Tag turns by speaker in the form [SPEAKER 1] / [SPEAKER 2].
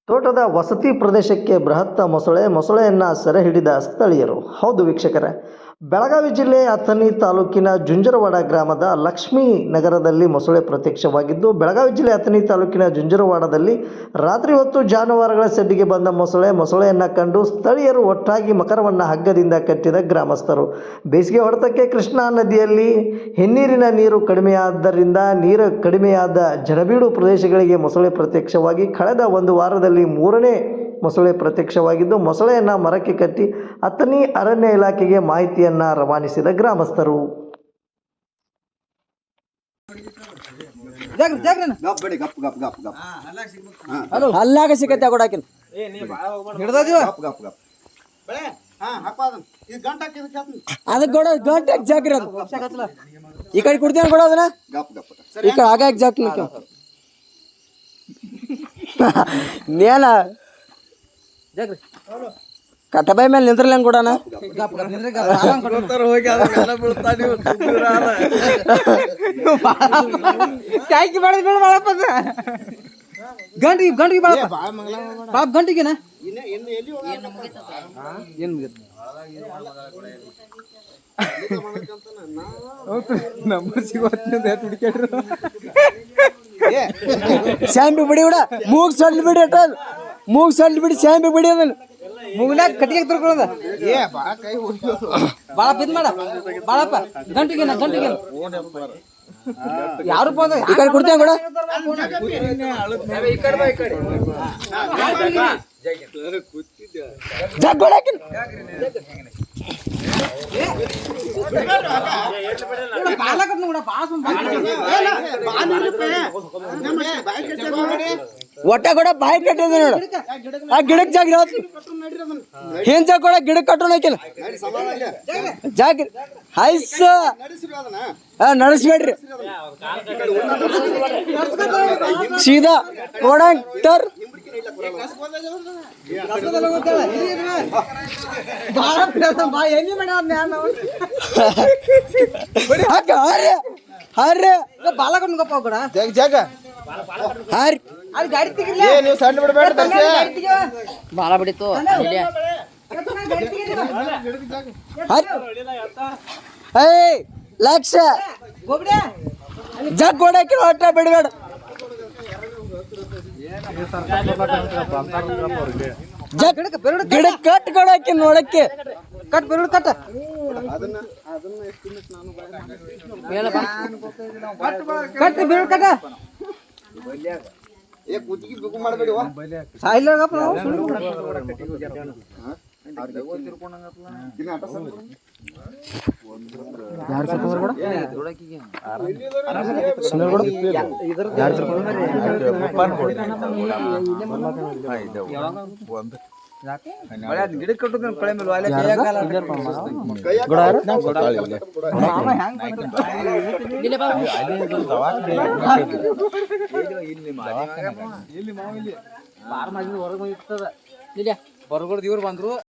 [SPEAKER 1] ತೋಟದ ವಸತಿ ಪ್ರದೇಶಕ್ಕೆ ಬೃಹತ್ ಮೊಸಳೆಯನ್ನು ಸೆರೆ ಹಿಡಿದ ಸ್ಥಳೀಯರು. ಹೌದು ವೀಕ್ಷಕರೇ, ಬೆಳಗಾವಿ ಜಿಲ್ಲೆ ಅಥಣಿ ತಾಲೂಕಿನ ಜುಂಜರವಾಡ ಗ್ರಾಮದ ಲಕ್ಷ್ಮೀ ನಗರದಲ್ಲಿ ಮೊಸಳೆ ಪ್ರತ್ಯಕ್ಷವಾಗಿದ್ದು, ಬೆಳಗಾವಿ ಜಿಲ್ಲೆ ಅಥಣಿ ತಾಲೂಕಿನ ಜುಂಜರವಾಡದಲ್ಲಿ ರಾತ್ರಿ ಹೊತ್ತು ಜಾನುವಾರುಗಳ ಶೆಡ್ಡಿಗೆ ಬಂದ ಮೊಸಳೆಯನ್ನು ಕಂಡು ಸ್ಥಳೀಯರು ಒಟ್ಟಾಗಿ ಮಕರವನ್ನು ಹಗ್ಗದಿಂದ ಕಟ್ಟಿದ ಗ್ರಾಮಸ್ಥರು. ಬೇಸಿಗೆ ಹೊಡೆತಕ್ಕೆ ಕೃಷ್ಣಾ ನದಿಯಲ್ಲಿ ಹಿನ್ನೀರಿನ ನೀರು ಕಡಿಮೆಯಾದ್ದರಿಂದ ಕಡಿಮೆಯಾದ ಜನಬೀಡು ಪ್ರದೇಶಗಳಿಗೆ ಮೊಸಳೆ ಪ್ರತ್ಯಕ್ಷವಾಗಿ ಕಳೆದ ಒಂದು ವಾರದಲ್ಲಿ ಮೂರನೇ ಮೊಸಳೆ ಪ್ರತ್ಯಕ್ಷವಾಗಿದ್ದು, ಮೊಸಳೆಯನ್ನು ಮರಕ್ಕೆ ಕಟ್ಟಿ ಅಥಣಿ ಅರಣ್ಯ ಇಲಾಖೆಗೆ ಮಾಹಿತಿಯನ್ನು ರವಾನಿಸಿದ ಗ್ರಾಮಸ್ಥರು.
[SPEAKER 2] ಹಲ್ಲಾಗ ಸಿಕ್ಕತ್ತೆ ಕೊಡಾಕಿನ ಅದಕ್ಕೆ ಕೊಡ ಗಂಟೆ ಜಾಗ್ರಿ ಅದು ಈ ಕಡೆ ಕುಡ್ತೇನೆ ಕೊಡೋದನ್ನ ಈ ಕಡೆ ಆಗ ಜಾಕ್ ನೇನ ಕಟ್ಟಬೈ ಮೇಲೆ ನಿಂದ್ರಲ್ಲ ಹೆಂಗ್ ಕೊಡೋಣ ಗಂಟಿಗೆ ಗಂಟಿಗೆ ಬಾಳ ಗಂಟಿಗೆನ ಏನ್ ನಂಬರ್ ಶಾಂಪಿ ಬಿಡಿ ಬಿಡ ಮೂಗ್ ಸೊಳ್ಳಿ ಬಿಡಿ ಅಟಲ್ ಮೂಗ್ ಸೊಳ್ಳಿ ಬಿಡಿ ಶಾಂಪಿ ಬಿಡಿ ಅದನ್ನ ಮೂಗ್ನಾಗ ಕಟ್ಟಿಗೆ ತರ್ಕೊಳ್ಳೋದ ಬಾಳ ಬಿದ್ ಮಾಡ ಬಾಳಪ್ಪ ಗಂಟಿಗೆನ ಗಂಟಿಗೆನ ಯಾರು ಈ ಕಡೆ ಕೊಡ್ತೇವೆ ಕೂಡ ಜಗ್ ಕೊಡಾಕಿನ ಒಟ್ಟ ಕೂಡ ಬಾಯಿ ಕಟ್ಟಿದೆ ನೋಡು ಆ ಗಿಡಕ್ ಜಾಗ ಏನ್ ಜಾಗ ಕೂಡ ಗಿಡಕ್ ಕಟ್ಟೋಣ ಜಾಗ ಹೈಸ್ ನಡೆಸ್ಬೇಡ್ರಿ ಸೀದಾ ಕೊಡಂಟರ್
[SPEAKER 3] ಬಾಳ ಬಿಡಿತು
[SPEAKER 2] ಲಕ್ಷ ಜಗ್ ಕೊಡಕ್ಕೆ ಹೊಟ್ಟ ಬಿಡಬೇಡ ಗಿಡ ಕಟ್ ಕೊಡಕ್ಕೆ ನೋಡಕ್ಕೆ ಕಟ್ ಬೆರಳು ಕಟ್ಟ ಕಟ್ ಬೆರಳು ಕಟ್ಟ ಗಿಡ ಕಟ್ಟುದ ಕಳೆ ಮೇಲೆ ಹೊರಗಡೆ ಇವ್ರು ಬಂದ್ರು.